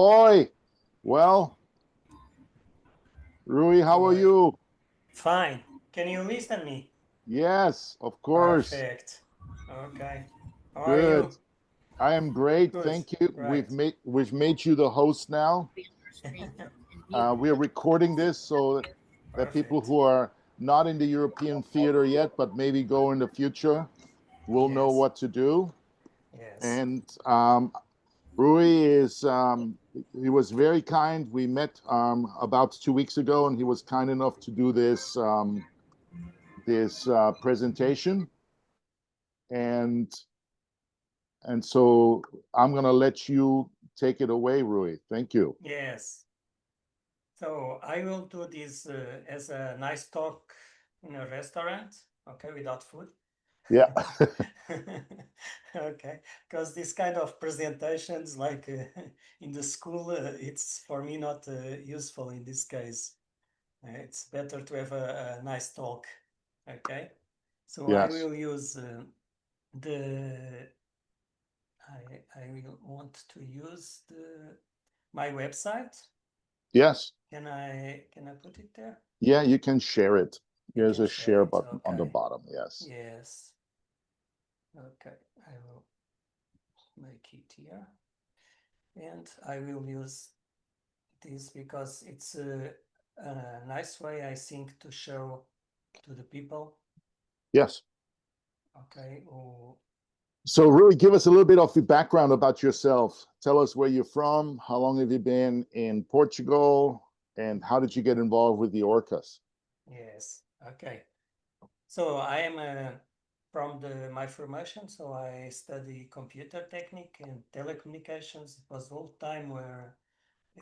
Oi, well, Rui, how are Oi. you? Fine. Can you listen me? Yes, of course. Perfect. Okay. How are Good. you? I am great. Good. Thank you. Right. We've made you the host now. We're recording this so that people Perfect. who are not in the European theater yet, but maybe go in the future, will know Yes. what to do. Yes. And Rui is he was very kind. We met about 2 weeks ago, and he was kind enough to do this presentation. And so I'm gonna let you take it away, Rui. Thank you. Yes. So I will do this as a nice talk in a restaurant, okay, without food. Yeah. Okay, because this kind of presentations, like in the school, it's for me not useful in this case. It's better to have a nice talk. Okay, so I Yes. will use the I will want to use the my website. Yes. Can I put it there? Yeah, you can share it. You There's can a share share it. button on the Okay. bottom. Yes. Yes. Okay. I will make it here, and I will use this because it's a nice way, I think, to show to the people. Yes. Okay. Who So really give us a little bit of the background about yourself. Tell us where you're from, how long have you been in Portugal, and how did you get involved with the Orcas? Yes. Okay. So I am from my formation. So I study computer technique and telecommunications. It was old time where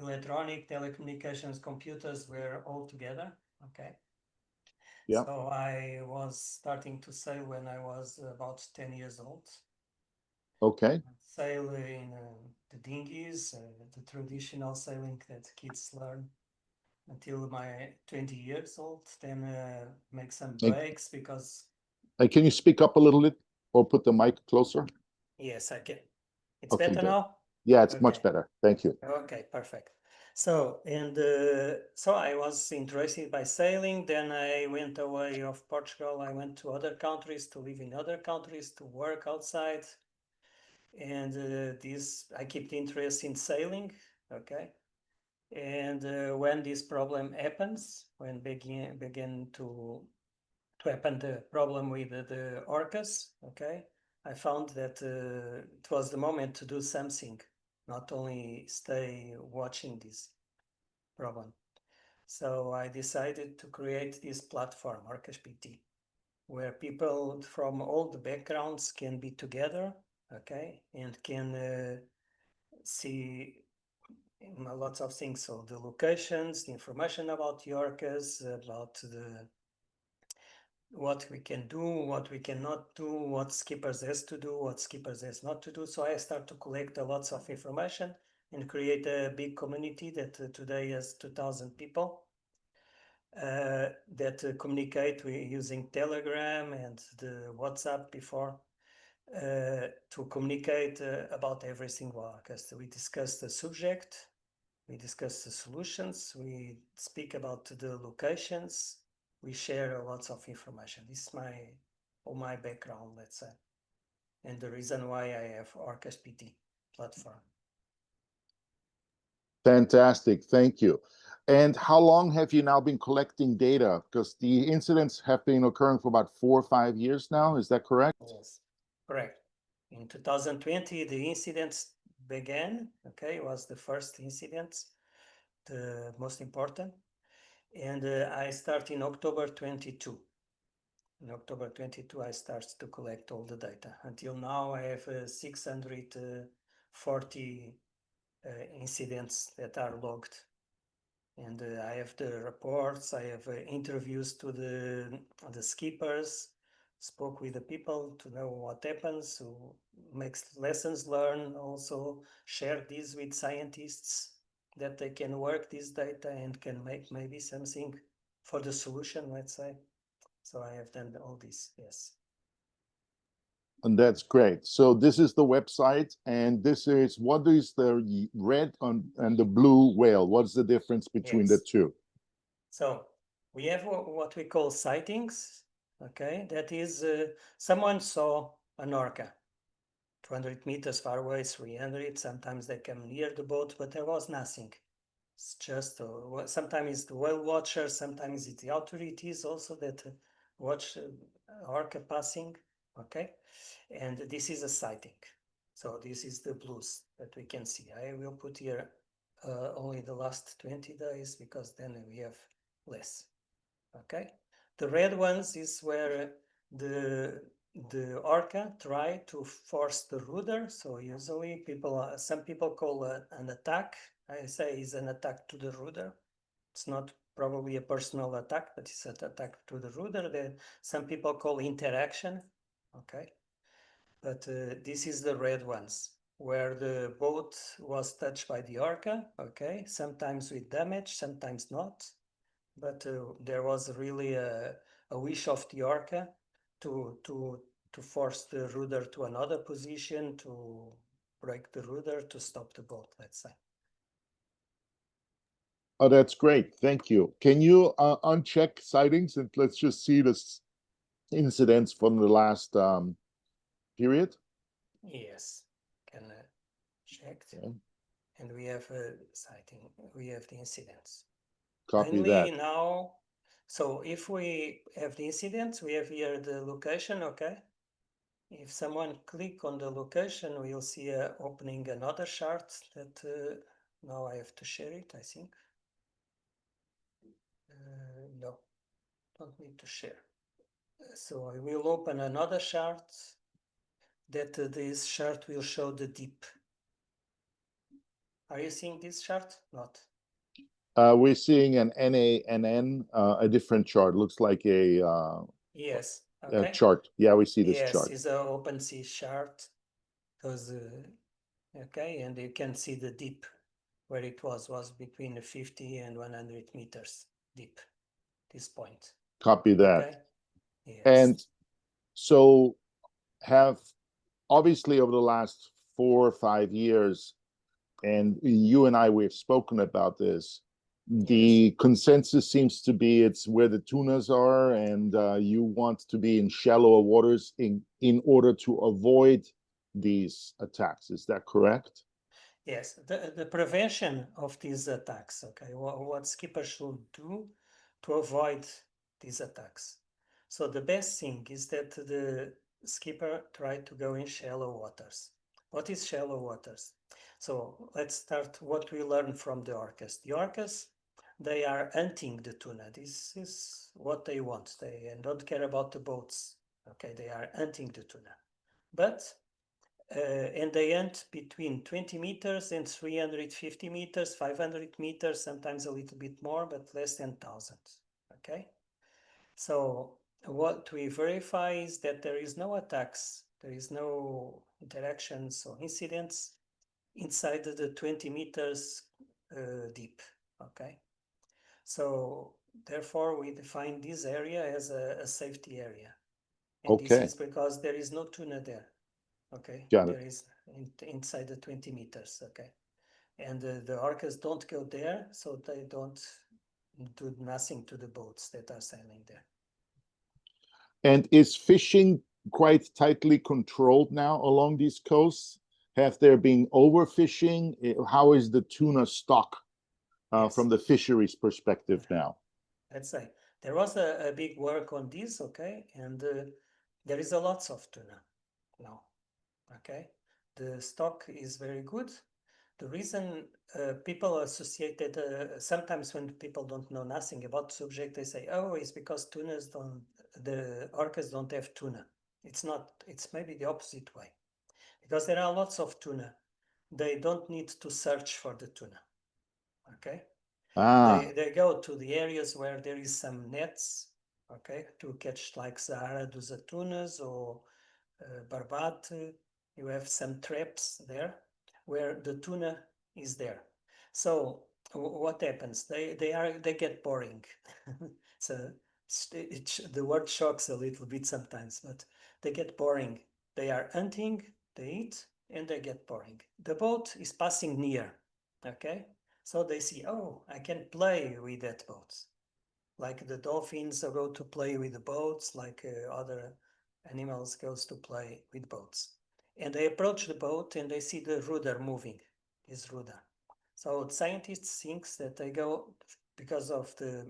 electronic telecommunications computers were all together. Okay. Yeah. So I was starting to sail when I was about 10 years old. Okay. Sail in the dinghies, the traditional sailing that kids learn until my 20 years old, then make some Hey, breaks because hey, can you speak up a little bit or put the mic closer? yes, I can. It's Okay, better good. now? Yeah, it's much Okay. better. Thank you. Okay, perfect. So, so I was interested by sailing. Then I went away of Portugal. I went to other countries to live in other countries to work outside. And this I kept interest in sailing. Okay. And when this problem happens, when began to happen the problem with the orcas, okay, I found that it was the moment to do something, not only stay watching this problem. So I decided to create this platform, ORCAS.pt, where people from all the backgrounds can be together, okay, and can see lots of things. So the locations, the information about the orcas, about the what we can do, what we cannot do, what skippers has to do, what skippers has not to do. So I start to collect lots of information and create a big community that today has 2,000 people that communicate using Telegram and the WhatsApp before to communicate about everything. Because we discuss the subject, we discuss the solutions, we speak about the locations, we share lots of information. This is my background, let's say, and the reason why I have ORCAS.pt platform. Fantastic. Thank you. And how long have you now been collecting data? Because the incidents have been occurring for about 4 or 5 years now. Is that correct? Yes, correct. In 2020, the incidents began. Okay, it was the first incident, the most important, and I start in October 22. In October 22, I start to collect all the data. Until now, I have 640 incidents that are logged. And I have the reports, I have interviews to the skippers, spoke with the people to know what happens, who makes lessons learned, also share this with scientists that they can work this data and can make maybe something for the solution, let's say. So I have done all this, yes. And that's great. So this is the website, and this is what is the red and the blue whale? What's the difference between the Yes. two? So we have what we call sightings. Okay, that is someone saw an orca 200 meters far away, 300. Sometimes they come near the boat, but there was nothing. It's just sometimes it's the whale watcher, sometimes it's the authorities also that watch orca passing. Okay, and this is a sighting. So this is the blues that we can see. I will put here only the last 20 days because then we have less. Okay, the red ones is where the orca try to force the rudder. So usually some people call an attack. I say is an attack to the rudder. It's not probably a personal attack, but it's an attack to the rudder that some people call interaction. Okay, but this is the red ones where the boat was touched by the orca. Okay, sometimes with damage, sometimes not, but there was really a wish of the orca to to to force the rudder to another position, to break the rudder, to stop the boat, let's say. Oh, that's great. Thank you. Can you uncheck sightings and let's just see the incidents from the last period? Yes, can check. Okay. And we have a sighting, we have the incidents. Copy Mainly that. now, so if we have the incidents, we have here the location, okay? If someone click on the location, we'll see opening another chart that now I have to share it, I think. No, don't need to share. So I will open another chart that this chart will show the deep. Are you seeing this chart? Not. We're seeing an NANN, a different chart. Looks like Yes, a okay. chart. Yeah, we see this Yes, chart. it's an open sea chart. Because, okay, and you can see the deep where it was between 50 and 100 meters deep, this point. Copy that. Okay, yes. And so have obviously over the last 4 or 5 years, and you and I, we've spoken about this. The consensus seems to be it's where the tunas are, and you want to be in shallower waters in order to avoid these attacks. Is that correct? Yes, the prevention of these attacks, okay, what skippers should do to avoid these attacks. So the best thing is that the skipper try to go in shallow waters. What is shallow waters? So let's start what we learned from the orcas. The orcas, they are hunting the tuna. This is what they want. They don't care about the boats. Okay, they are hunting the tuna. But and they hunt between 20 meters and 350 meters, 500 meters, sometimes a little bit more, but less than 1,000. Okay, so what we verify is that there is no attacks, there is no interactions or incidents inside the 20 meters deep. Okay, so therefore we define this area as a safety area, and this Okay, is because there is no tuna there. Okay, got it. there is inside the 20 meters. Okay, and the orcas don't go there, so they don't do nothing to the boats that are sailing there. And is fishing quite tightly controlled now along these coasts? Have there been overfishing? How is the tuna stock Yes, from the fisheries perspective now? let's say there was a big work on this. Okay, and there is a lots of tuna now. Okay, the stock is very good. The reason people associated sometimes when people don't know nothing about subject, they say, "Oh, it's because the orcas don't have tuna." It's not. It's maybe the opposite way, because there are lots of tuna. They don't need to search for the tuna. Okay, Ah, they go to the areas where there is some nets. Okay, to catch like Sahara dos atunas or barbate. You have some traps there where the tuna is there. So what happens? They get boring. So the word shocks a little bit sometimes, but they get boring. They are hunting, they eat, and they get boring. The boat is passing near, okay? So they see, oh, I can play with that boat. Like the dolphins go to play with the boats, like other animals goes to play with boats. And they approach the boat and they see the rudder moving, this rudder. So scientists think that they go, because of the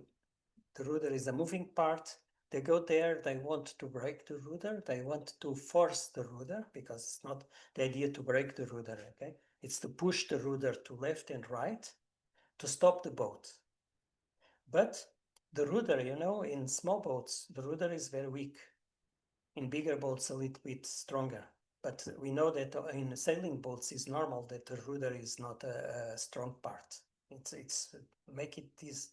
rudder is a moving part, they go there, they want to break the rudder, they want to force the rudder, because it's not the idea to break the rudder, okay? It's to push the rudder to left and right to stop the boat. But the rudder, in small boats, the rudder is very weak. In bigger boats, a little bit stronger. But we know that in sailing boats, it's normal that the rudder is not a strong part. It's make it this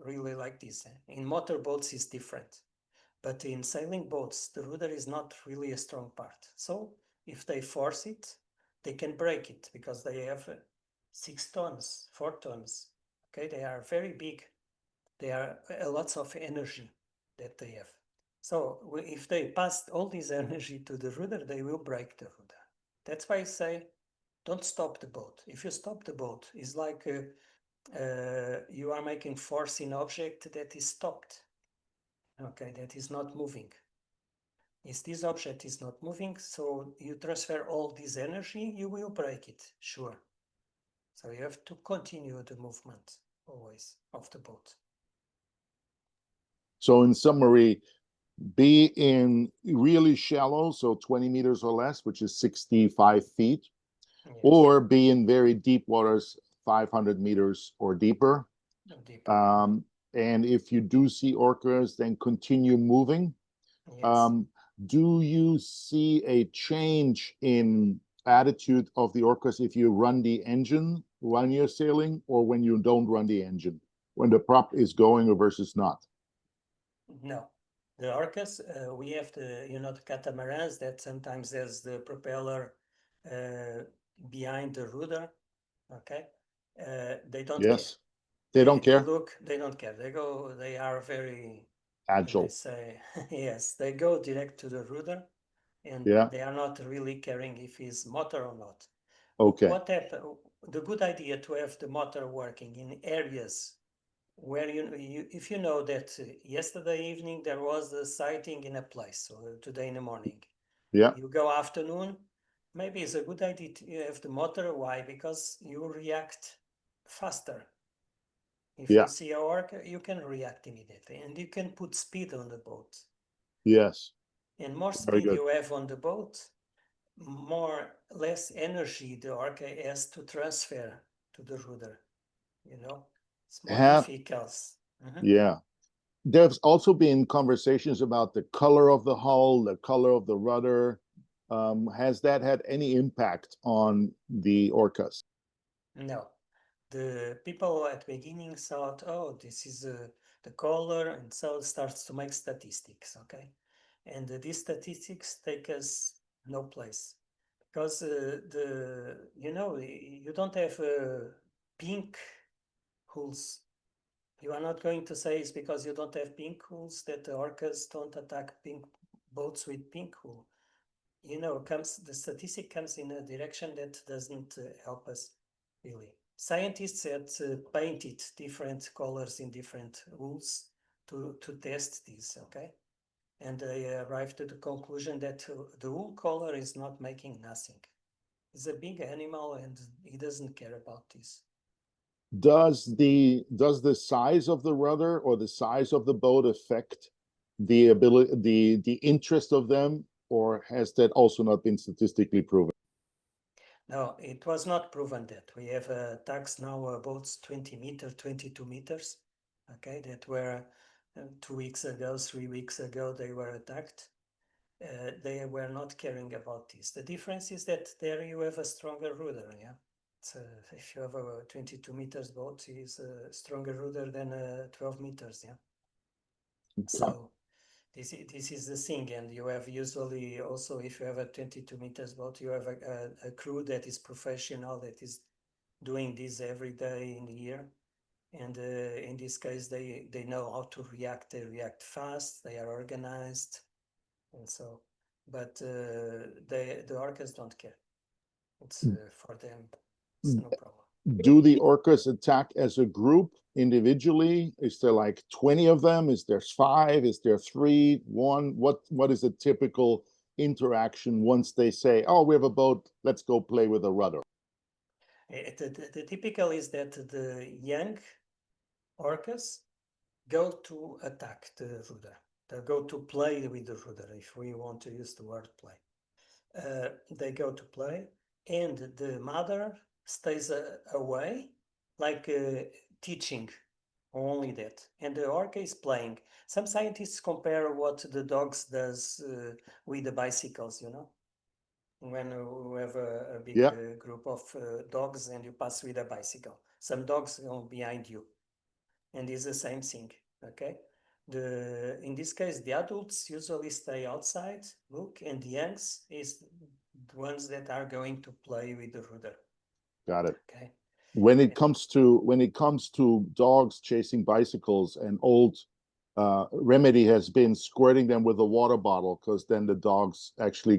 really like this. In motor boats, it's different. But in sailing boats, the rudder is not really a strong part. So if they force it, they can break it because they have 6 tons, 4 tons. Okay, they are very big. They are lots of energy that they have. So if they pass all this energy to the rudder, they will break the rudder. That's why I say, don't stop the boat. If you stop the boat, it's like you are making force in object that is stopped. Okay, that is not moving. If this object is not moving, so you transfer all this energy, you will break it, sure. So you have to continue the movement always of the boat. So in summary, be in really shallow, so 20 meters or less, which is 65 feet, Yes. or be in very deep waters, 500 meters or deeper. Deeper. And if you do see orcas, then continue moving. Yes. Do you see a change in attitude of the orcas if you run the engine when you're sailing, or when you don't run the engine, when the prop is going versus not? No. The orcas, we have the catamarans that sometimes there's the propeller behind the rudder. Okay. They don't care. Yes, they don't care. They don't care. They are very Agile. They say, yes, they go direct to the rudder and Yeah. they are not really caring if it's motor or not. Okay. What happened? The good idea to have the motor working in areas where if you know that yesterday evening there was a sighting in a place, or today in the morning, Yeah. you go afternoon, maybe it's a good idea to have the motor. Why? Because you react faster. If Yeah. you see a orca, you can react immediately and you can put speed on the boat. Yes. And more Very speed good. you have on the boat, less energy the orca has to transfer to the rudder. It's more difficult. Yeah. There's also been conversations about the color of the hull, the color of the rudder. Has that had any impact on the orcas? No. The people at the beginning thought, oh, this is the color, and so it starts to make statistics, okay? And these statistics take us no place. Because you don't have pink hulls. You are not going to say it's because you don't have pink hulls that the orcas don't attack pink boats with pink hull. The statistic comes in a direction that doesn't help us really. Scientists had painted different colors in different hulls to test this, okay? And they arrived to the conclusion that the wool color is not making nothing. It's a big animal and he doesn't care about this. Does the size of the rudder or the size of the boat affect the ability, the interest of them, or has that also not been statistically proven? No, it was not proven that. We have attacks now boats 20 meters, 22 meters, okay, that were 2 weeks ago, 3 weeks ago, they were attacked. They were not caring about this. The difference is that there you have a stronger rudder, yeah. So if you have a 22 meters boat, it is a stronger rudder than 12 meters, yeah. Okay. So this is the thing, and you have usually also, if you have a 22 meters boat, you have a crew that is professional, that is doing this every day in the year. And in this case, they know how to react. They react fast. They are organized, and so but the orcas don't care. It's for them, it's no problem. Do the orcas attack as a group individually? Is there like 20 of them? Is there 5? Is there 3? 1? What is a typical interaction once they say, oh, we have a boat, let's go play with a rudder? The typical is that the young orcas go to attack the rudder. They go to play with the rudder, if we want to use the word play. They go to play, and the mother stays away, like teaching, only that. And the orca is playing. Some scientists compare what the dogs does with the bicycles, you know, when you have a big Yeah, group of dogs and you pass with a bicycle. Some dogs go behind you, and it's the same thing. Okay. In this case, the adults usually stay outside, look, and the youngs is the ones that are going to play with the rudder. got it. Okay. When it comes to dogs chasing bicycles, an old remedy has been squirting them with a water bottle, because then the dogs actually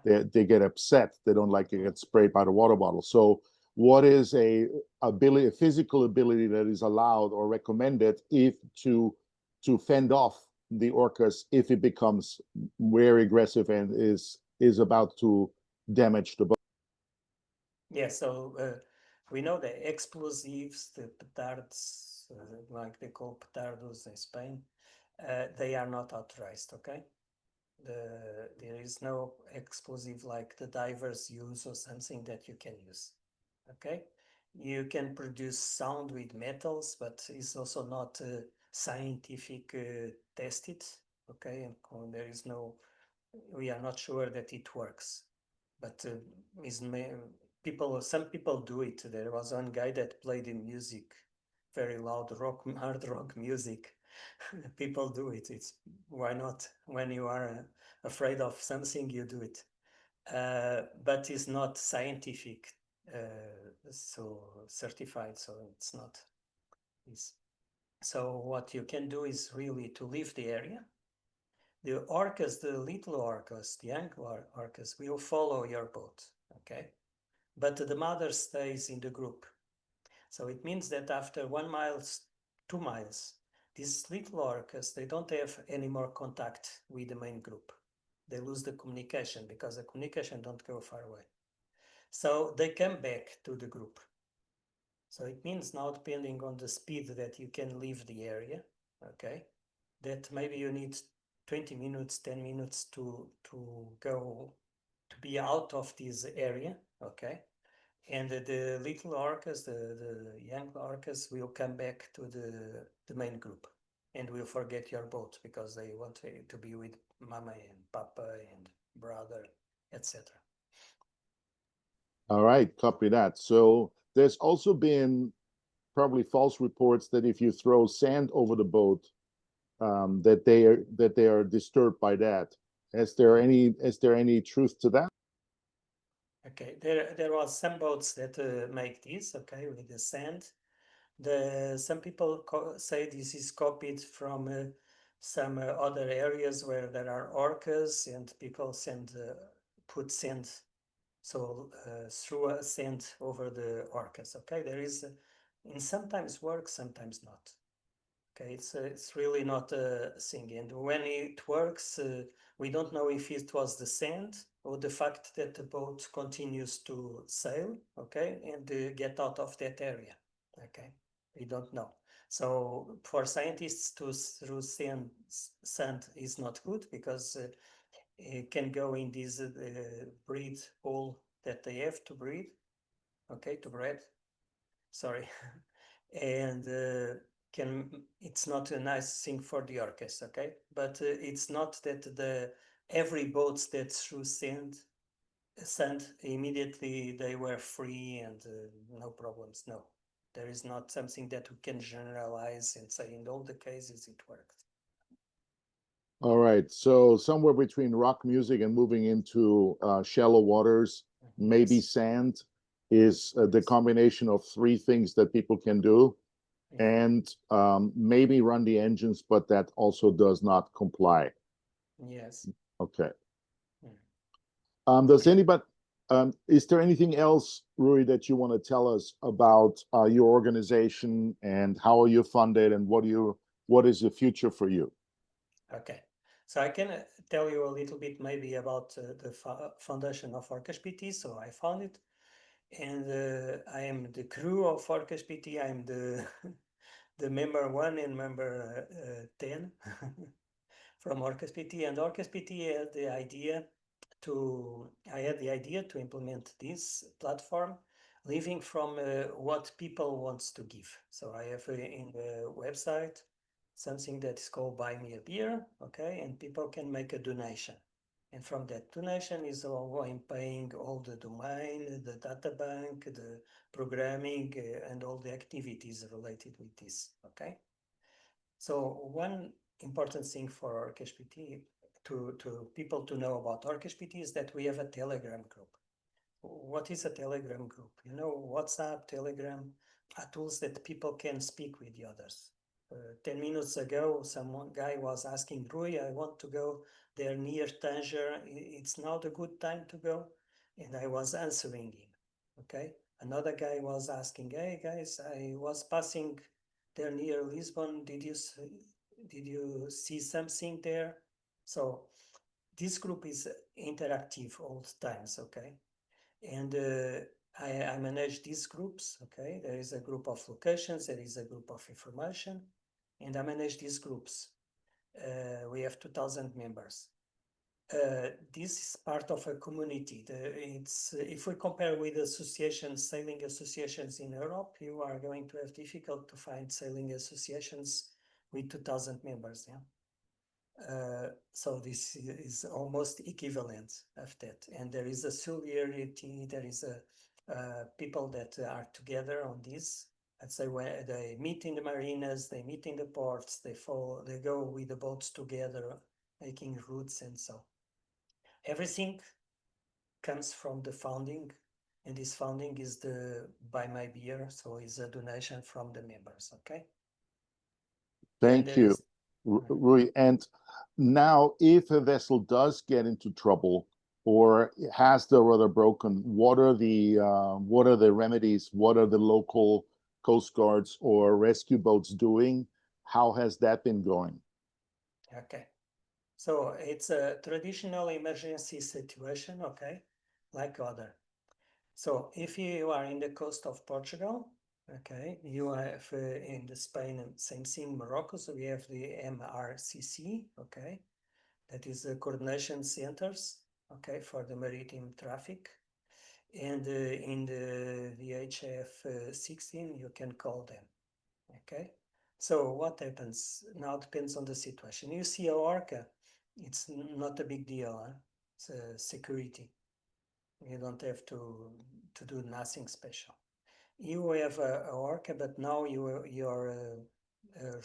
they get upset. They don't like to get sprayed by the water bottle. So what is a physical ability that is allowed or recommended if to fend off the orcas if it becomes very aggressive and is about to damage the boat? Yeah, so we know the explosives, the petards, like they call petardos in Spain, they are not authorized, okay? There is no explosive like the divers use or something that you can use, okay? You can produce sound with metals, but it's also not scientific tested, okay? And there is no, we are not sure that it works, but some people do it. There was one guy that played in music, very loud rock, hard rock music. People do it. It's why not? When you are afraid of something, you do it. But it's not scientific, so certified. So it's not. It's, so what you can do is really to leave the area. The orcas, the little orcas, the young orcas will follow your boat, okay? But the mother stays in the group. So it means that after 1 mile, 2 miles, these little orcas, they don't have any more contact with the main group. They lose the communication because the communication don't go far away. So they come back to the group. So it means now, depending on the speed that you can leave the area, okay, that maybe you need 20 minutes, 10 minutes to go, to be out of this area, okay? And the little orcas, the young orcas will come back to the main group and will forget your boat because they want to be with mama and papa and brother, etc. All right, copy that. So there's also been probably false reports that if you throw sand over the boat, that they are disturbed by that. Is there any truth to that? Okay, there was some boats that make this, okay, with the sand. Some people say this is copied from some other areas where there are orcas and people put sand, so through a sand over the orcas. Okay, there is, and sometimes works, sometimes not. Okay, it's really not a thing. And when it works, we don't know if it was the sand or the fact that the boat continues to sail, okay, and get out of that area. Okay, we don't know. So for scientists to through sand is not good because it can go in this breathe hole that they have to breathe. Okay, to breathe. Sorry. And can it's not a nice thing for the orchestra, okay? But it's not that the every boats that through sand immediately they were free and no problems. No, there is not something that we can generalize and say in all the cases it worked. All right. So somewhere between rock music and moving into shallow waters, maybe Yes. sand is the combination of 3 things that people can do, Yeah. and maybe run the engines, but that also does not comply. Yes. Okay. Does anybody, is there anything else, Rui, that you want to tell us about your organization and how are you funded and what is the future for you? Okay, so I can tell you a little bit maybe about the foundation of ORCAS.pt. So I found it, and I am the crew of ORCAS.pt. I'm the the member 1 and member 10 from ORCAS.pt, and ORCAS.pt had the idea I had the idea to implement this platform, living from what people wants to give. So I have in the website something that is called Buy Me a Beer, okay, and people can make a donation. And from that donation is all I'm paying all the domain, the data bank, the programming, and all the activities related with this, okay? So one important thing for ORCAS.pt to people to know about ORCAS.pt is that we have a Telegram group. What is a Telegram group? You know, WhatsApp, Telegram are tools that people can speak with the others. 10 minutes ago, some guy was asking, Rui, I want to go there near Tanger. It's now the good time to go. And I was answering him. Okay. Another guy was asking, hey guys, I was passing there near Lisbon. Did you see something there? So this group is interactive all the times. Okay. And I manage these groups, okay? There is a group of locations, there is a group of information, and I manage these groups. We have 2,000 members. This is part of a community. It's if we compare with associations, sailing associations in Europe, you are going to have difficult to find sailing associations with 2,000 members, yeah? So this is almost equivalent of that. And there is a solidarity, there is a people that are together on this. Let's say when they meet in the marinas, they meet in the ports, they go with the boats together, making routes and so. Everything comes from the founding, and this founding is the Buy My Beer, so it's a donation from the members, okay? Then Thank there you, is Rui. And now, if a vessel does get into trouble or has the rudder broken, what are the remedies? What are the local coast guards or rescue boats doing? How has that been going? okay. So it's a traditional emergency situation, okay, like other. So if you are in the coast of Portugal, okay, you have in the Spain and same thing, Morocco. So we have the MRCC, okay, that is the coordination centers, okay, for the maritime traffic. And in the VHF 16, you can call them, okay. So what happens now depends on the situation. You see a orca, it's not a big deal, huh? It's security. You don't have to do nothing special. You have a orca, but now your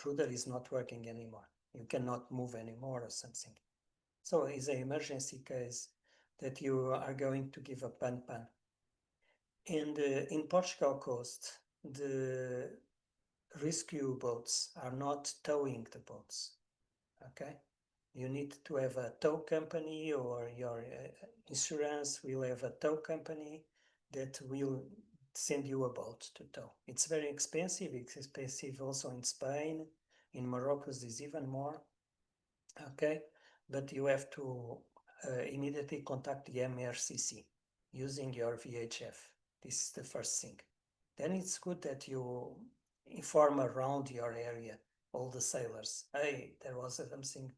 rudder is not working anymore. You cannot move anymore or something. So it's an emergency case that you are going to give a pan. And in Portugal coast, the rescue boats are not towing the boats, okay? You need to have a tow company, or your insurance will have a tow company that will send you a boat to tow. It's very expensive. It's expensive also in Spain. In Morocco, there's even more, okay? But you have to immediately contact the MRCC using your VHF. This is the first thing. Then it's good that you inform around your area all the sailors. Hey, there was something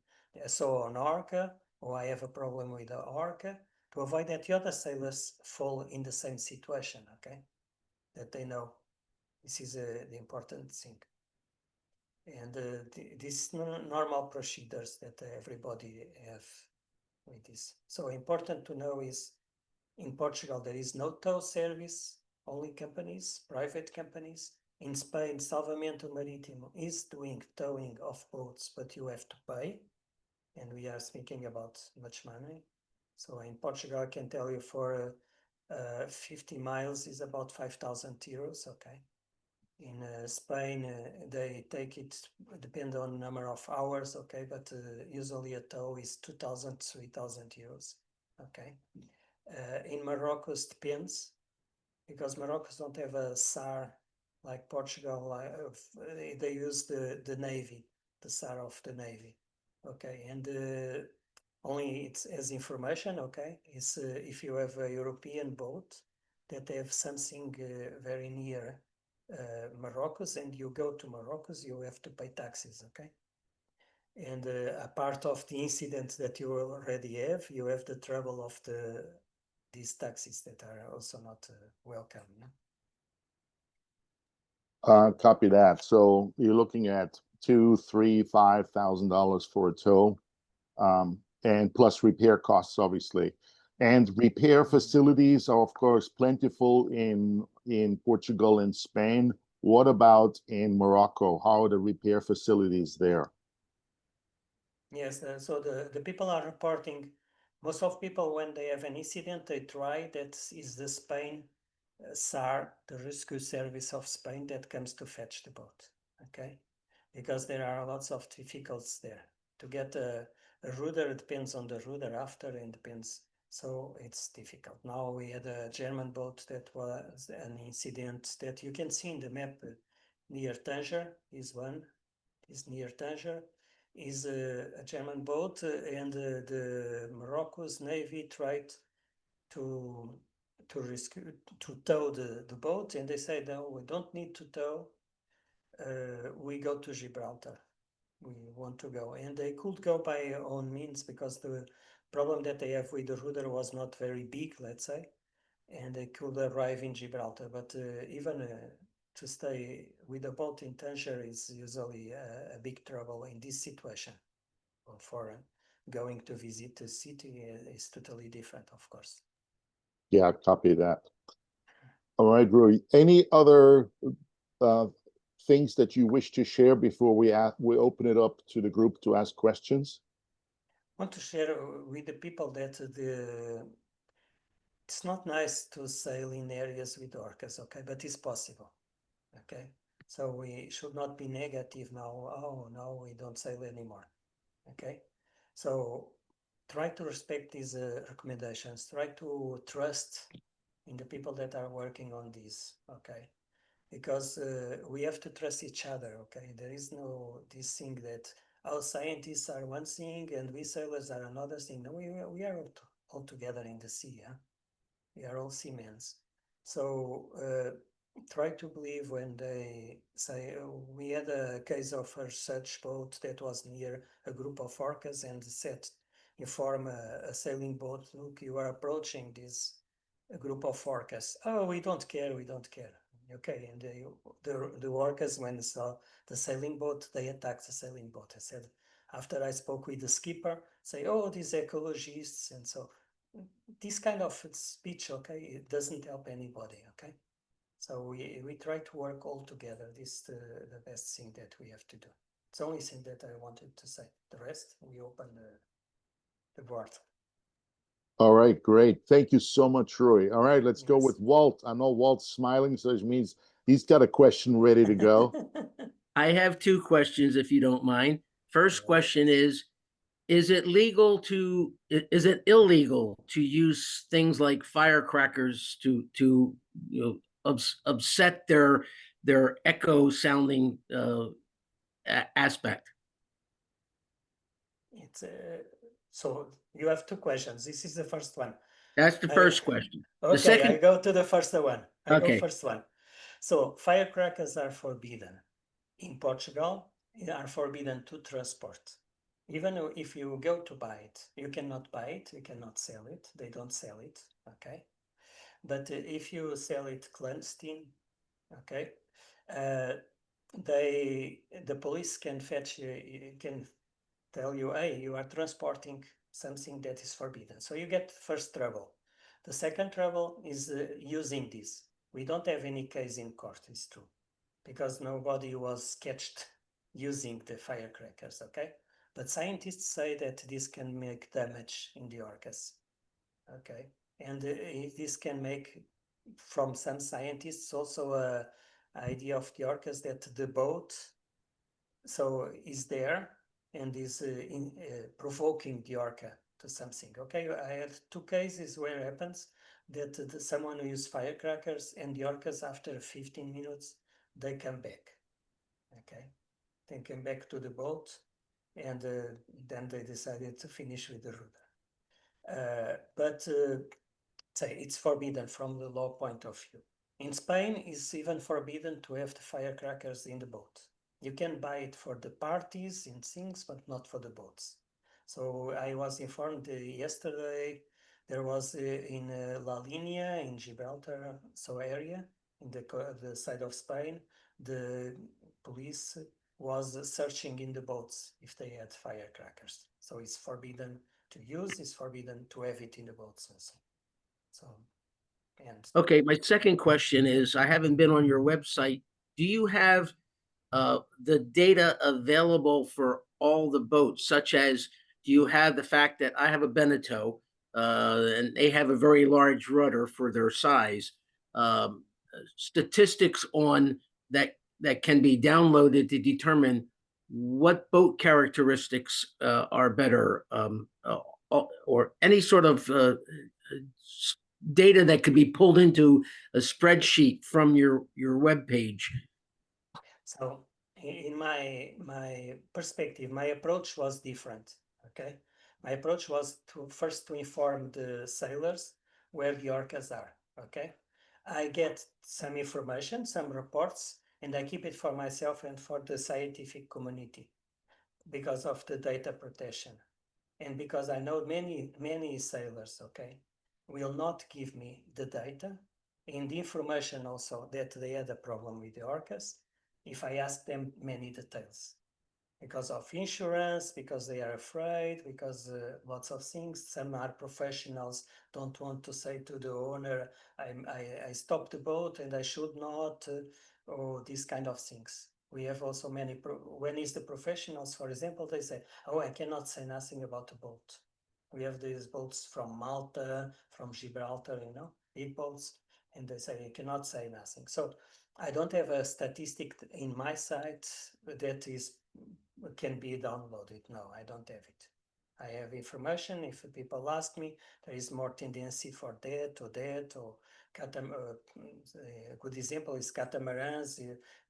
I saw on Orca, or I have a problem with the Orca, to avoid that the other sailors fall in the same situation, okay? That they know this is the important thing. And these normal procedures that everybody have with this. So important to know is in Portugal, there is no tow service, only companies, private companies. In Spain, Salvamento Marítimo is doing towing of boats, but you have to pay. And we are speaking about much money. So in Portugal, I can tell you for 50 miles is about 5,000 euros, okay? In Spain, they take it, depend on number of hours, okay? But usually a tow is 2,000, 3,000 euros, okay? In Morocco, it depends, because Morocco don't have a SAR like Portugal. They use the Navy, the SAR of the Navy. Okay, and only it's as information. Okay, it's if you have a European boat that have something very near Morocco's, and you go to Morocco's, you have to pay taxes. Okay, and a part of the incident that you already have, you have the trouble of these taxes that are also not welcome. No? Copy that. So you're looking at $2, $3, $5,000 for a tow, and plus repair costs, obviously. And repair facilities are, of course, plentiful in Portugal and Spain. What about in Morocco? How are the repair facilities there? Yes, so the people are reporting, most of people, when they have an incident, they try, that is the Spain SAR, the rescue service of Spain, that comes to fetch the boat, okay? Because there are lots of difficulties there. To get a rudder, it depends on the rudder after, and depends, so it's difficult. Now we had a German boat that was an incident that you can see in the map near Tanger, is near Tanger, is a German boat, and the Morocco's Navy tried to rescue, to tow the boat, and they said, no, we don't need to tow, we go to Gibraltar, we want to go, and they could go by own means, because the problem that they have with the rudder was not very big, let's say, and they could arrive in Gibraltar, but even to stay with a boat in Tanger is usually a big trouble in this situation. For going to visit the city is totally different, of course. Yeah, copy that. All right, Rui. Any other things that you wish to share before we open it up to the group to ask questions? I want to share with the people that it's not nice to sail in areas with orcas, okay, but it's possible, okay? So we should not be negative now, oh no, we don't sail anymore, okay? So try to respect these recommendations, try to trust in the people that are working on this, okay? Because we have to trust each other, okay? There is no this thing that our scientists are one thing and we sailors are another thing. No, we are all together in the sea, yeah? We are all seamen. So try to believe when they say, we had a case of a research boat that was near a group of orcas and said, inform a sailing boat, look, you are approaching this a group of orcas. Oh, we don't care, we don't care. Okay, and the orcas, when saw the sailing boat, they attacked the sailing boat. I said, after I spoke with the skipper, say, oh, these ecologists, and so this kind of speech, okay, it doesn't help anybody, okay? So we try to work all together. This is the best thing that we have to do. It's the only thing that I wanted to say. The rest, we open the board. All right, great. Thank you so much, Rui. All right, let's go Yes. with Walt. I know Walt's smiling, so it means he's got a question ready to go. I have two questions, if you don't mind. First question is it legal to, is it illegal to use things like firecrackers to you know, upset their echo sounding aspect? It's so you have two questions. This is the first one. That's the first question. Okay, The second, I go to the first one. Go okay. first one. So firecrackers are forbidden. In Portugal, they are forbidden to transport. Even if you go to buy it, you cannot buy it, you cannot sell it, they don't sell it, okay? But if you sell it clandestine, okay, the police can fetch you, can tell you, hey, you are transporting something that is forbidden. So you get first trouble. The second trouble is using this. We don't have any case in court, it's true, because nobody was catched using the firecrackers, okay? But scientists say that this can make damage in the orcas, okay? And this can make, from some scientists, also a idea of the orcas that the boat so is there and is provoking the orca to something. Okay, I had 2 cases where it happens that someone used firecrackers and the orcas after 15 minutes, they come back. Okay, they came back to the boat and then they decided to finish with the rudder. But say it's forbidden from the law point of view. In Spain, it's even forbidden to have the firecrackers in the boat. You can buy it for the parties and things, but not for the boats. So I was informed yesterday there was in La Linea in Gibraltar, so area in the side of Spain, the police was searching in the boats if they had firecrackers. So it's forbidden to use, it's forbidden to have it in the boats also. So, and Okay, my second question is, I haven't been on your website. Do you have the data available for all the boats, such as, do you have the fact that I have a Beneteau, and they have a very large rudder for their size, statistics on that can be downloaded to determine what boat characteristics are better, or any sort of data that could be pulled into a spreadsheet from your web page? so in my perspective, my approach was different. Okay, my approach was to first to inform the sailors where the orcas are. Okay, I get some information, some reports, and I keep it for myself and for the scientific community because of the data protection. And because I know many sailors, okay, will not give me the data and the information also that they had a problem with the orcas if I ask them many details. Because of insurance, because they are afraid, because lots of things. Some are professionals, don't want to say to the owner, I stopped the boat and I should not, or these kind of things. We have also many, when it's the professionals, for example, they say, oh, I cannot say nothing about the boat. We have these boats from Malta, from Gibraltar, big boats, and they say you cannot say nothing. So I don't have a statistic in my site that is can be downloaded. No, I don't have it. I have information. If people ask me, there is more tendency for that or that, or a good example is catamarans.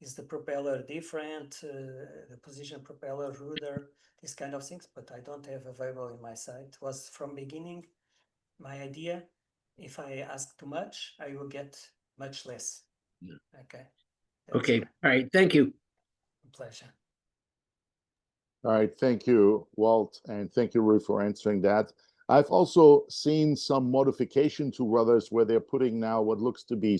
Is the propeller different? The position propeller, rudder, these kind of things, but I don't have available in my site. It was from beginning my idea. If I ask too much, I will get much less. Yeah. Okay. Okay, all right, thank you. Pleasure. All right, thank you, Walt, and thank you, Rui, for answering that. I've also seen some modification to rudders where they're putting now what looks to be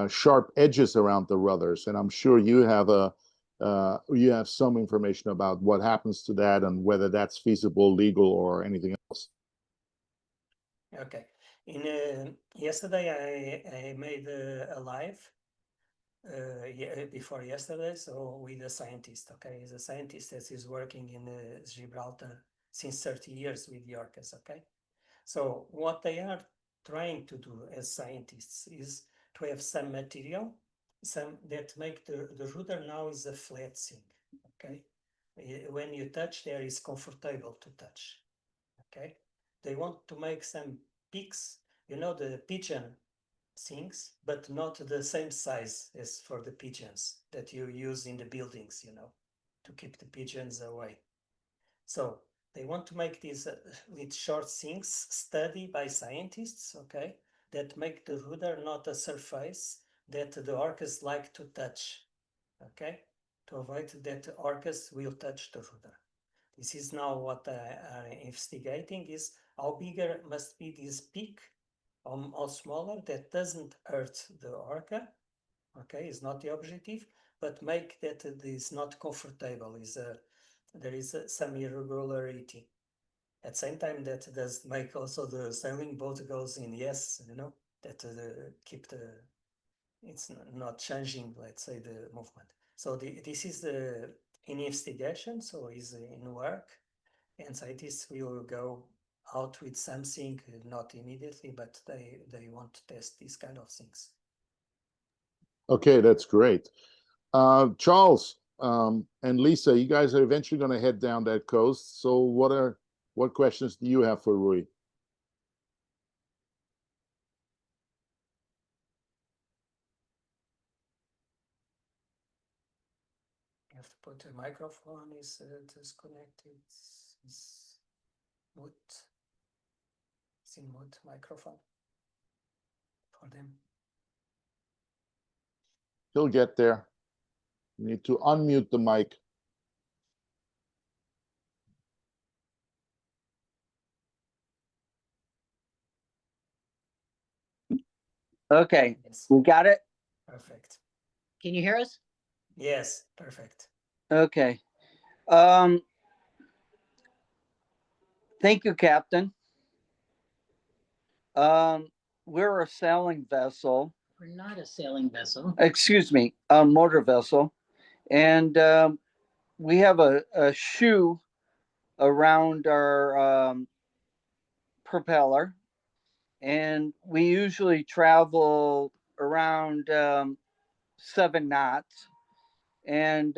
sharp edges around the rudders, and I'm sure you have some information about what happens to that and whether that's feasible, legal, or anything else. Okay. Yesterday, I made a live before yesterday, so with a scientist. Okay, he's a scientist that is working in Gibraltar since 30 years with the orcas. Okay, so what they are trying to do as scientists is to have some material, some that make the rudder now is a flat thing. Okay, when you touch there is comfortable to touch. Okay, they want to make some peaks, the pigeon things, but not the same size as for the pigeons that you use in the buildings, to keep the pigeons away. So they want to make these with short things studied by scientists, okay, that make the rudder not a surface that the orcas like to touch, okay, to avoid that the orcas will touch the rudder. This is now what I'm investigating is how bigger must be this peak or smaller that doesn't hurt the orca. Okay, is not the objective, but make that it is not comfortable. There is some irregularity. At the same time, that does make also the sailing boat goes in yes, that keep it's not changing, let's say, the movement. So this is the in investigation, so is in work, and scientists will go out with something, not immediately, but they want to test these kind of things. Okay, that's great. Charles and Lisa, you guys are eventually going to head down that coast. So what are What questions do you have for Rui? You have to put the microphone is disconnected. Is mute. It's in mute microphone for them. He'll get there. You need to unmute the mic. Okay, Yes, we got it? perfect. Can you hear us? Yes, perfect. Okay. Thank you, Captain. We're a sailing vessel. We're not a sailing vessel. Excuse me, a motor vessel. And we have a shoe around our propeller. And we usually travel around 7 knots. And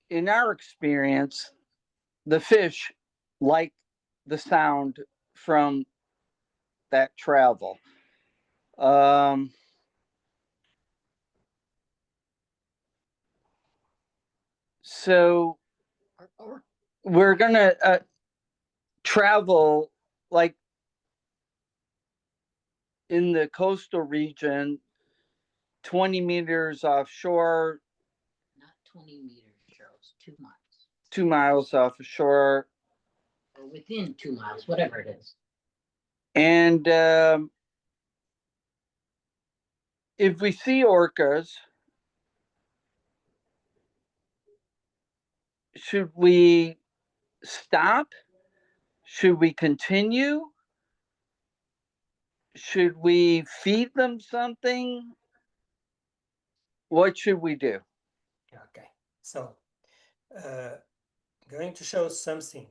in our experience, the fish like the sound from that travel. So we're gonna travel like in the coastal region, 20 meters offshore, Not 20 meters, Charles, 2 miles. 2 miles offshore. Or within 2 miles, whatever it is. And if we see orcas, should we stop? Should we continue? Should we feed them something? What should we do? Okay, so going to show something.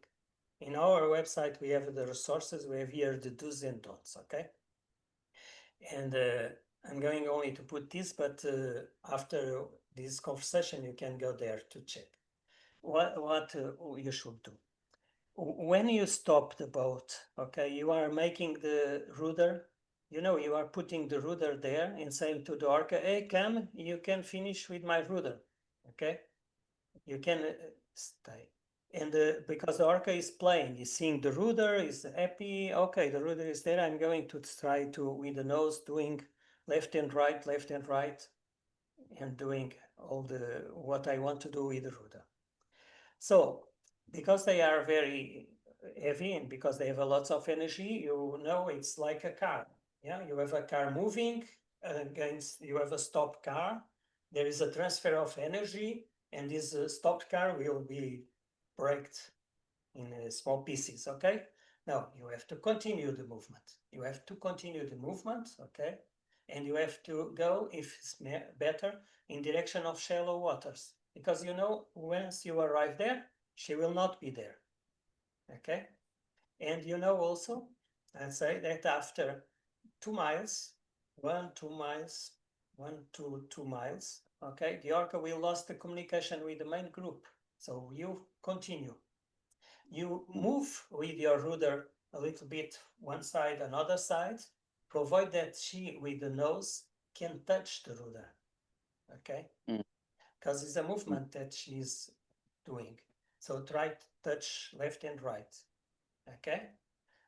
In our website, we have the resources. We have here the do's and don'ts. Okay, and I'm going only to put this, but after this conversation, you can go there to check what you should do. When you stop the boat, okay, you are making the rudder. You know, you are putting the rudder there and saying to the orca, "Hey, come, you can finish with my rudder." Okay, you can stay. And because the orca is playing, is seeing the rudder, is happy. Okay, the rudder is there. I'm going to try to, with the nose, doing left and right, and doing all the what I want to do with the rudder. So, because they are very heavy and because they have a lots of energy, you know, it's like a car. Yeah, you have a car moving against, you have a stopped car. There is a transfer of energy, and this stopped car will be braked in small pieces. Okay. Now you have to continue the movement. You have to continue the movement. Okay. And you have to go, if it's better, in direction of shallow waters, because you know, once you arrive there, she will not be there. Okay. And you know also, let's say that after 2 miles, 2 miles, 2 miles, okay, the orca will lost the communication with the main group. So you continue. You move with your rudder a little bit one side, another side, to avoid that she, with the nose, can touch the rudder. Okay? Because it's a movement that she's doing. So try to touch left and right. Okay?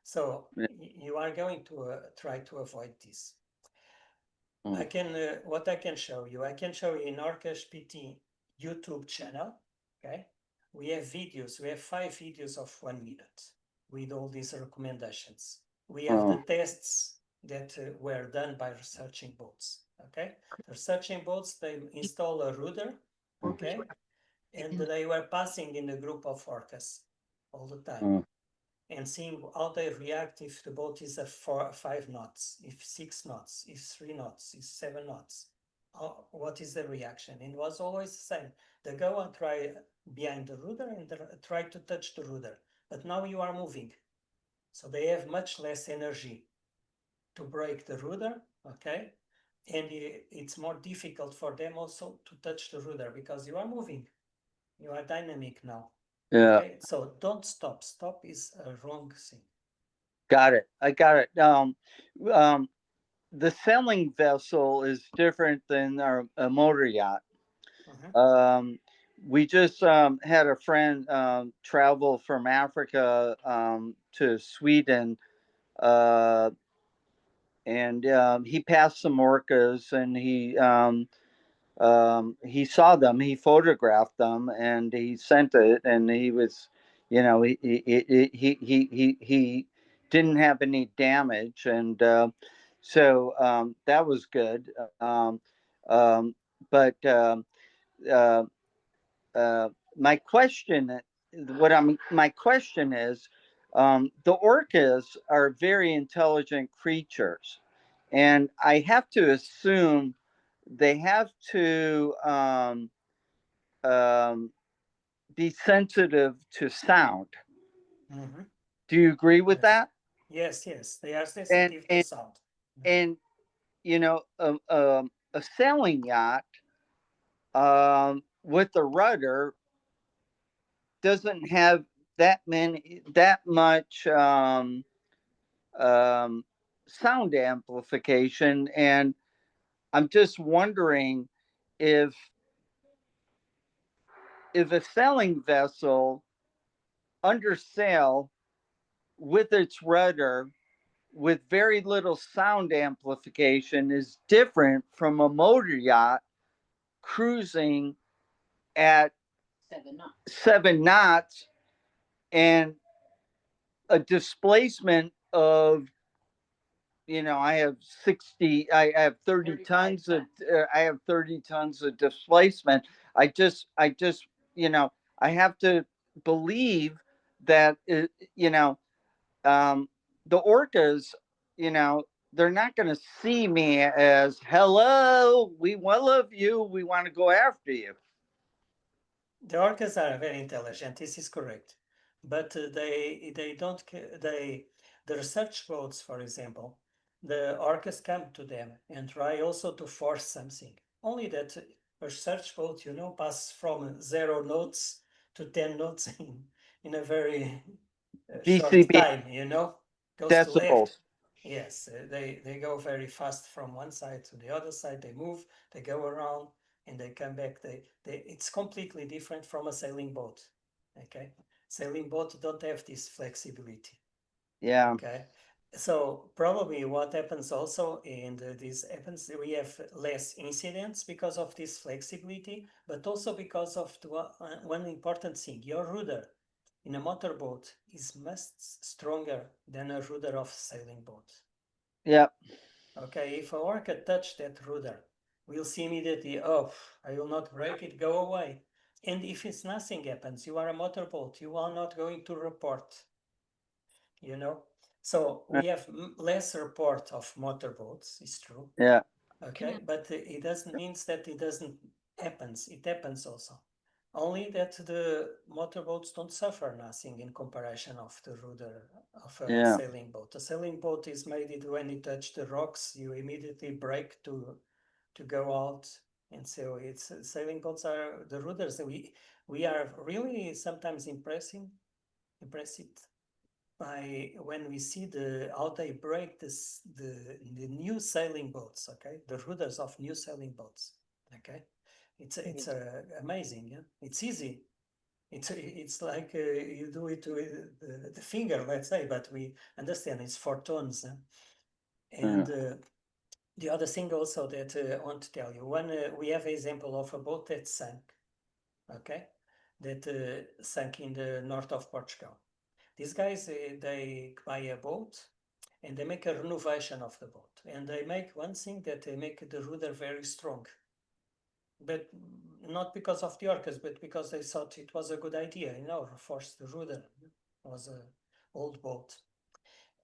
So you are going to try to avoid this. I can, what I can show you in ORCAS.pt YouTube channel. Okay? We have videos, we have 5 videos of 1 minute with all these recommendations. We have the tests that were done by researching boats. Okay, the researching boats, they install a rudder. Okay, and they were passing in a group of orcas all the time and seeing how they react if the boat is at 5 knots, if 6 knots, if 3 knots, if 7 knots. What is the reaction? And it was always the same. They go and try behind the rudder and try to touch the rudder. But now you are moving. So they have much less energy to break the rudder, okay? And it's more difficult for them also to touch the rudder because you are moving. You are dynamic now. Yeah, Okay, so don't stop. Stop is a wrong thing. got it. I got it. The sailing vessel is different than a motor yacht. Mhm. We just had a friend travel from Africa to Sweden, uh, and he passed some orcas, and he saw them, he photographed them, and he sent it, and he was, he didn't have any damage, and so that was good. Um, but uh, my question, my question is, the orcas are very intelligent creatures, and I have to assume they have to um, be sensitive to sound. Mhm. Do you agree with Yes. that? Yes, yes, they are And sensitive to and sound. and a sailing yacht with a rudder doesn't have that much um, sound amplification, and I'm just wondering if a sailing vessel under sail with its rudder with very little sound amplification is different from a motor yacht cruising at 7 knots. 7 knots and a displacement of, I have 30 tons of, I have 30 tons of displacement. I just you know I have to believe that um the orcas, they're not going to see me as, hello, we love you, we want to go after you. The orcas are very intelligent. This is correct, but they don't the research boats, for example, the orcas come to them and try also to force something. Only that a research boat, pass from 0 knots to 10 knots in a very short DCB time. Goes to left. decibels. Yes, they go very fast from one side to the other side. They move, they go around, and they come back. It's completely different from a sailing boat. Okay, sailing boat don't have this flexibility. Yeah, Okay, so probably what happens also, and this happens, we have less incidents because of this flexibility, but also because of one important thing: your rudder in a motorboat is much stronger than a rudder of sailing boat. yeah, Okay, if a orca touch that rudder, we'll see immediately, oh, I will not break it, go away. And if it's nothing happens, you are a motorboat, you are not going to report, you know? So we have less report of motorboats, it's true. yeah, Okay, but it doesn't mean that it doesn't happens. It happens also. Only that the motorboats don't suffer nothing in comparison of the rudder of a yeah, sailing boat. A sailing boat is made it when you touch the rocks, you immediately brake to go out. And so it's sailing boats are the rudders. We are really sometimes impressed by when we see how they break the new sailing boats, okay, the rudders of new sailing boats, okay, it's amazing, yeah, it's easy, it's like you do it with the finger, let's say, but we understand it's 4 tons, yeah, and the other thing also that I want to tell you, when we have an example of a boat that sank, okay, that sank in the north of Portugal. These guys, they buy a boat and they make a renovation of the boat. And they make one thing, that they make the rudder very strong. But not because of the orcas, but because they thought it was a good idea, force the rudder. It was an old boat.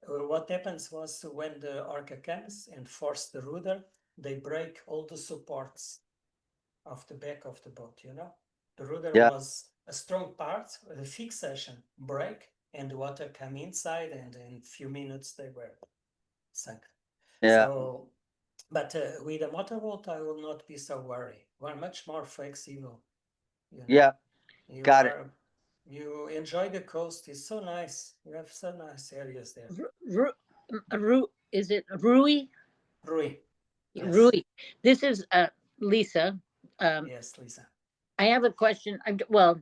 What happens was when the orca comes and force the rudder, they break all the supports of the back of the boat. The rudder yeah, was a strong part, the fixation break, and the water come inside, and in a few minutes they were sunk. yeah, So, but with a motorboat, I will not be so worried. We're much more flexible, you yeah. know. Got it. You enjoy the coast. It's so nice. You have so nice areas there. Is it Rui? Rui. Yes. Rui. This is Lisa. Yes, Lisa. I have a question. Well,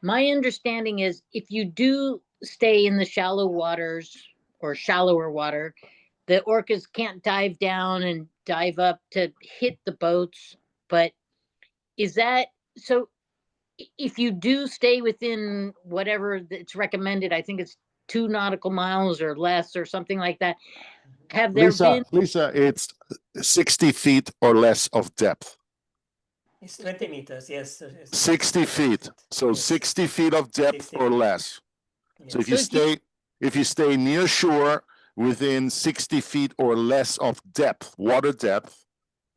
my understanding is if you do stay in the shallow waters or shallower water, the orcas can't dive down and dive up to hit the boats. But is that so? If you do stay within whatever it's recommended, I think it's 2 nautical miles or less or something like that. Have there been? Lisa, it's 60 feet or less of depth. It's 20 meters, yes. 60 feet. So Yes. 60 feet of depth 60 or feet. less. So Yes. if you stay near shore within 60 feet or less of depth, water depth,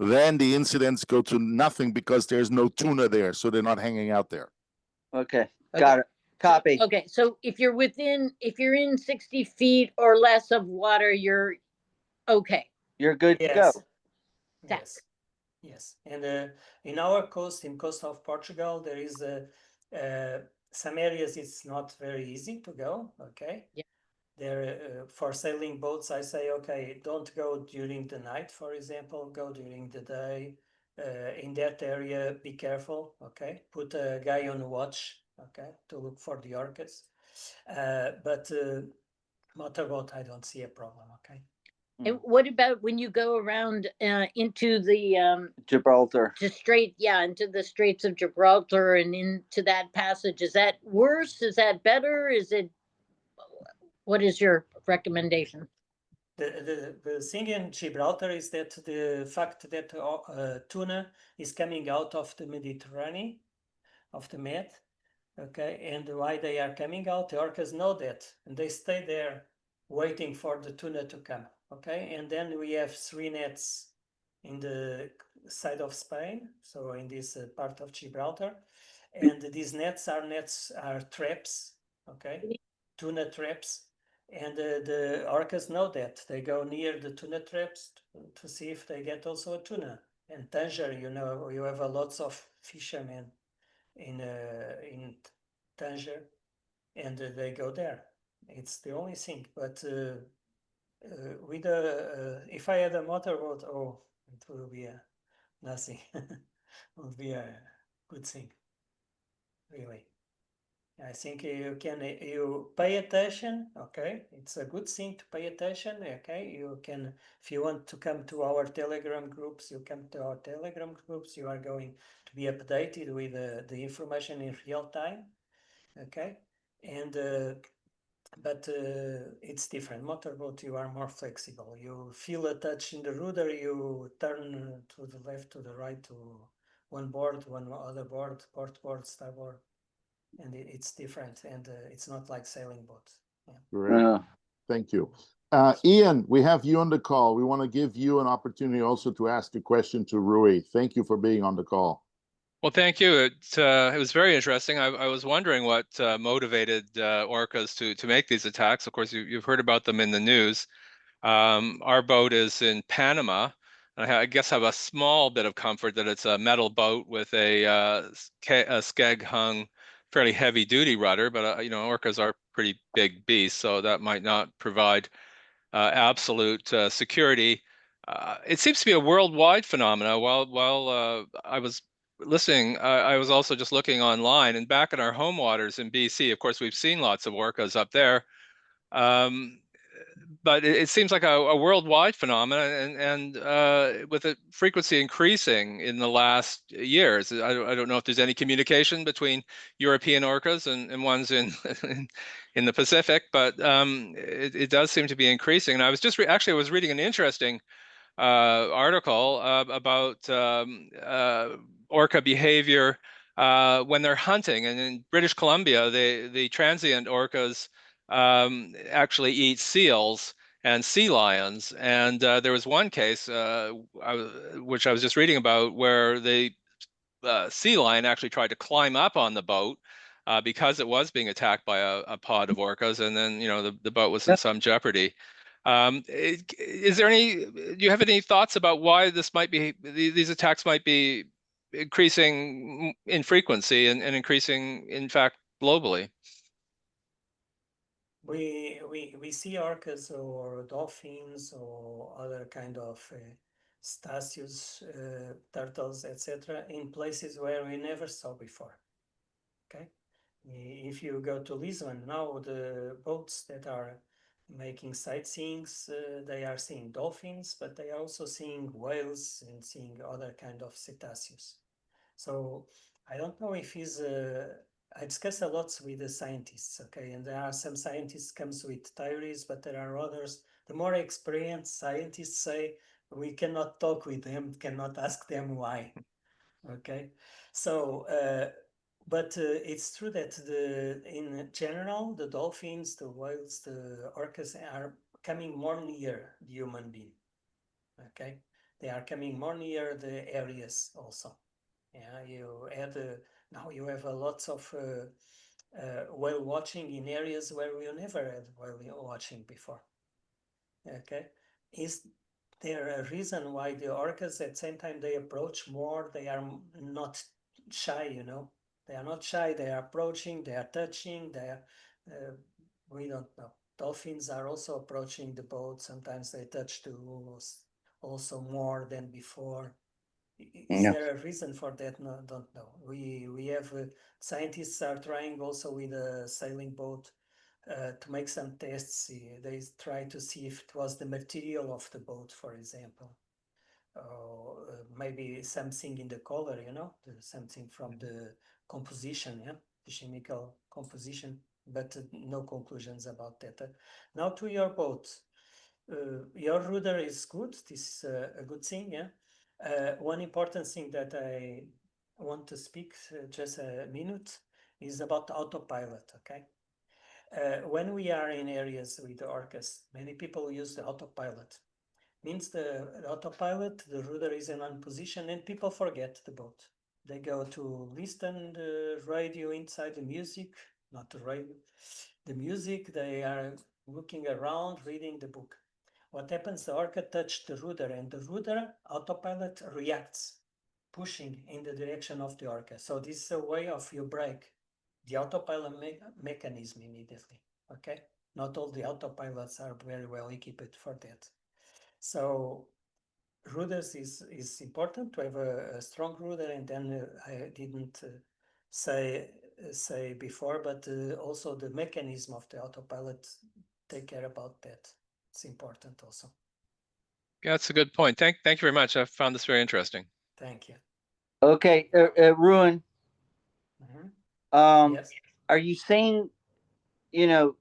then the incidents go to nothing because there's no tuna there, so they're not hanging out there. Okay. Got it. Copy. Okay, so if you're in 60 feet or less of water, you're okay. You're good to go. Yes. Yes. Yes. And in our coast, in coast of Portugal, there is some areas it's not very easy to go. Okay. Yeah. There for sailing boats, I say, okay, don't go during the night, for example, go during the day. In that area, be careful. Okay. Put a guy on watch. Okay, to look for the orcas. But motorboat, I don't see a problem. Okay. And what about when you go around into the Gibraltar. into the Straits of Gibraltar and into that passage? Is that worse? Is that better? What is your recommendation? The thing in Gibraltar is that the fact that tuna is coming out of the Mediterranean, of the Med, okay, and why they are coming out, the orcas know that, and they stay there waiting for the tuna to come, okay, and then we have 3 nets in the side of Spain, so in this part of Gibraltar, and these nets are traps, okay, tuna traps. And the orcas know that. They go near the tuna traps to see if they get also a tuna. And Tanger, you have lots of fishermen in Tanger, and they go there. It's the only thing. But with if I had a motorboat, it will be nothing. It would be a good thing, really. I think you pay attention, okay? It's a good thing to pay attention, okay? You can, if you want to come to our Telegram groups, you come to our Telegram groups. You are going to be updated with the information in real time, okay? And but it's different. Motorboat, you are more flexible. You feel a touch in the rudder, you turn to the left, to the right, to one board, one other board, port board, starboard. And it's different, and it's not like sailing boats. Yeah. Great. Thank you. Ian, we have you on the call. We want to give you an opportunity also to ask a question to Rui. Thank you for being on the call. Well, thank you. It was very interesting. I was wondering what motivated orcas to make these attacks. Of course, you've heard about them in the news. Our boat is in Panama. I guess have a small bit of comfort that it's a metal boat with a skeg-hung, fairly heavy-duty rudder. But orcas are pretty big beasts, so that might not provide absolute security. It seems to be a worldwide phenomena. While I was listening, I was also just looking online, and back in our home waters in BC, of course, we've seen lots of orcas up there. But it seems like a worldwide phenomenon, and with the frequency increasing in the last years. I don't know if there's any communication between European orcas and ones in in the Pacific, but it does seem to be increasing. And I was just actually I was reading an interesting article about orca behavior when they're hunting, and in British Columbia, the transient orcas actually eat seals and sea lions. And there was one case which I was just reading about where the sea lion actually tried to climb up on the boat because it was being attacked by a pod of orcas, and then the boat was in some jeopardy. Do you have any thoughts about why this might be, these attacks might be increasing in frequency and increasing, in fact, globally. We see orcas or dolphins or other kind of statues, turtles, etc., in places where we never saw before. Okay, if you go to Lisbon now, the boats that are making sightseeings, they are seeing dolphins, but they are also seeing whales and seeing other kind of cetáceos. So I don't know if he's. I discuss a lot with the scientists, okay, and there are some scientists comes with theories, but there are others. The more experienced scientists say we cannot talk with them, cannot ask them why, okay. So, but it's true that in general the dolphins, the whales, the orcas are coming more near the human being, okay. They are coming more near the areas also. Yeah, you add now you have a lots of whale watching in areas where we never had whale watching before. Okay, is there a reason why the orcas at the same time they approach more? They are not shy, you know. They are not shy. They are approaching. They are touching. They are. We don't know. Dolphins are also approaching the boat. Sometimes they touch too, also more than before. Is Yeah. there a reason for that? No, don't know. We have scientists are trying also with a sailing boat to make some tests. They try to see if it was the material of the boat, for example, or maybe something in the color, you know, something from the composition, yeah, the chemical composition. But no conclusions about that. Now to your boat. Your rudder is good. This is a good thing, yeah. One important thing that I want to speak just a minute is about autopilot, okay? When we are in areas with the orcas, many people use the autopilot. Means the autopilot, the rudder is in one position and people forget the boat. They go to listen the radio inside the music, not the radio, the music. They are looking around, reading the book. What happens, the orca touched the rudder and the rudder autopilot reacts, pushing in the direction of the orca. So this is a way of you break the autopilot mechanism immediately, okay? Not all the autopilots are very well equipped for that. So rudders is important to have a strong rudder, and then I didn't say before, but also the mechanism of the autopilot take care about that. It's important also. Yeah, that's a good point. Thank you very much. I found this very interesting. Thank you. Okay, Ruin. Yes. Are you saying, you know,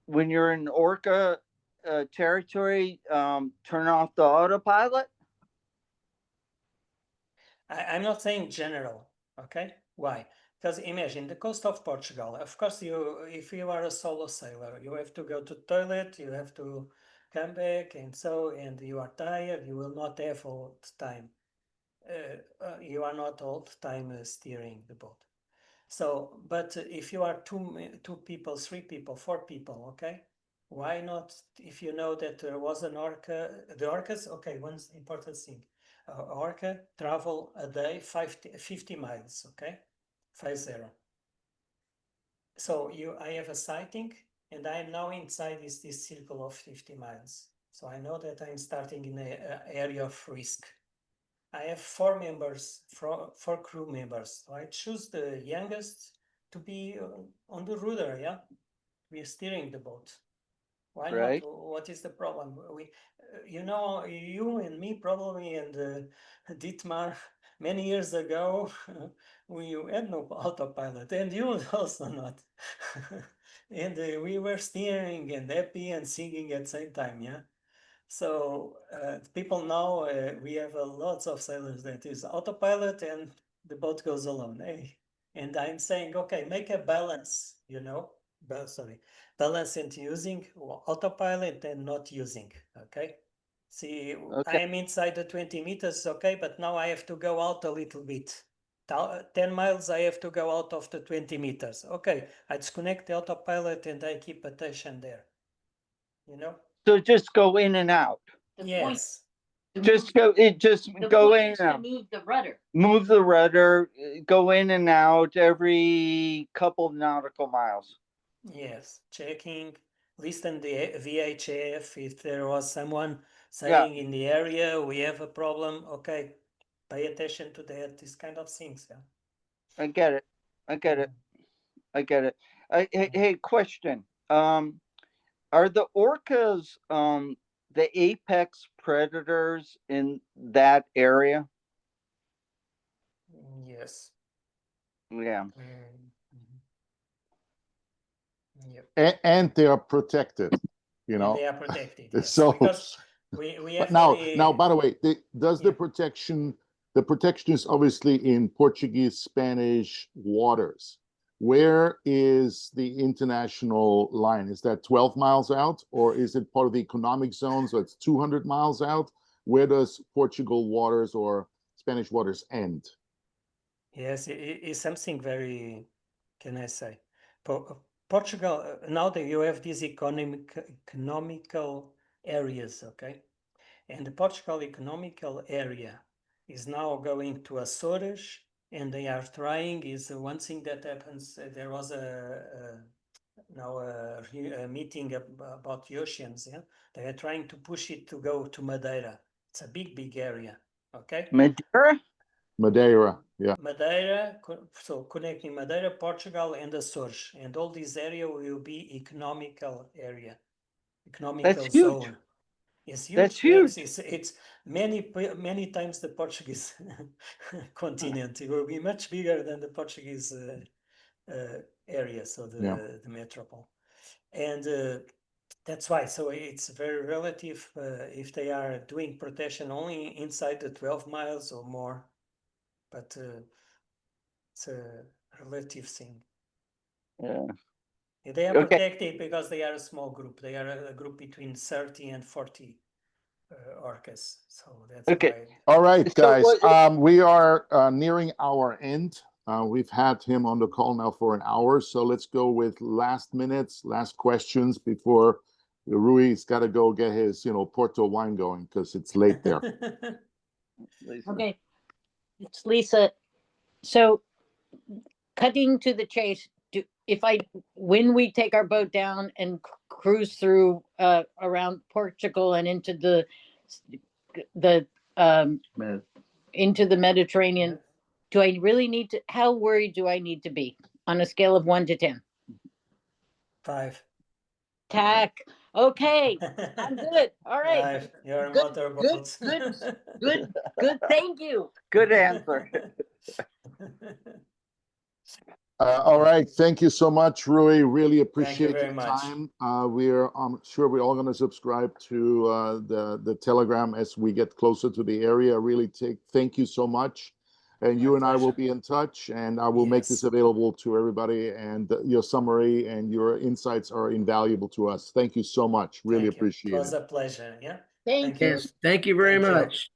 when you're in orca territory, turn off the autopilot? I'm not saying general, okay? Why? Because imagine the coast of Portugal. Of course, if you are a solo sailor, you have to go to the toilet, you have to come back, and you are tired. You will not have all the time. You are not all the time steering the boat. So, but if you are two people, 3 people, 4 people, okay? Why not? If you know that there was an orca, the orcas. Okay, one important thing. Orca travel a day 50 miles, okay? 50. So I have a sighting and I am now inside this circle of 50 miles. So I know that I'm starting in an area of risk. I have 4 members, 4 crew members. So I choose the youngest to be on the rudder, yeah? We are steering the boat. Why Right. not? What is the problem? You know, you and me probably, and Dietmar, many years ago, we had no autopilot, and you also not. And we were steering and happy and singing at the same time, yeah? So people now, we have lots of sailors that is autopilot and the boat goes alone. Hey, and I'm saying, okay, make a balance, you know, balance into using autopilot and not using, okay? See, I Okay. am inside the 20 meters, okay, but now I have to go out a little bit. 10 miles, I have to go out of the 20 meters. Okay, I disconnect the autopilot and I keep attention there, you know? So just go in and out. The point, Yes. Just go. It just The go point in is and to out. move the rudder. Move the rudder. Go in and out every couple nautical miles. Yes, checking, listen the VHF if there was someone Yeah. saying in the area we have a problem. Okay, pay attention to that. These kind of things. Yeah. I get it. I get it. I get it. Hey, question. Are the orcas the apex predators in that area? Yes. Yeah. Yep. And they are protected, you And know. they are protected. Yes. So, Because we but have now, only by the way, does Yeah. the protection is obviously in Portuguese, Spanish waters. Where is the international line? Is that 12 miles out, or is it part of the economic zone? So it's 200 miles out. Where does Portugal waters or Spanish waters end? Yes, it's something very, can I say, Portugal, now that you have these economical areas, okay? And the Portugal economical area is now going to Açores, and they are trying, is one thing that happens, there was now a meeting about the oceans, yeah? They are trying to push it to go to Madeira. It's a big area, okay? Madeira? Madeira, yeah. Madeira, so connecting Madeira, Portugal, and Açores, and all this area will be economical area, economical That's huge. zone. It's huge. That's huge. Yes, it's many times the Portuguese continent. It will be much bigger than the Portuguese area, so the metropole, and that's why. So it's very relative if they are doing protection only inside the 12 miles or more, but. It's a relative thing. Yeah. They are Okay. protected because they are a small group. They are a group between 30 and 40 orcas. So that's Okay. why. All right, So guys. what- We are nearing our end. We've had him on the call now for an hour, so let's go with last minutes, last questions before Rui's got to go get his, Porto wine going because it's late there. Lisa. Okay, it's Lisa. So, cutting to the chase, when we take our boat down and cruise through around Portugal and into the into the Mediterranean, do I really need to? How worried do I need to be on a scale of 1 to 10? 5. Tack. Okay, I'm good. All right. 5. You're a Good, motorboat. good. Thank you. Good answer. All right. Thank you so much, Rui. Really appreciate very your much. time. I'm sure we're all going to subscribe to the Telegram as we get closer to the area. Really thank you so much. And you and I will pleasure. be in touch, and I will make this Yes. available to everybody. And your summary and your insights are invaluable to us. Thank you so much. Really Thank you. It appreciate was it. a pleasure. Yeah. Thank you. Yes, thank you very Thank you. much.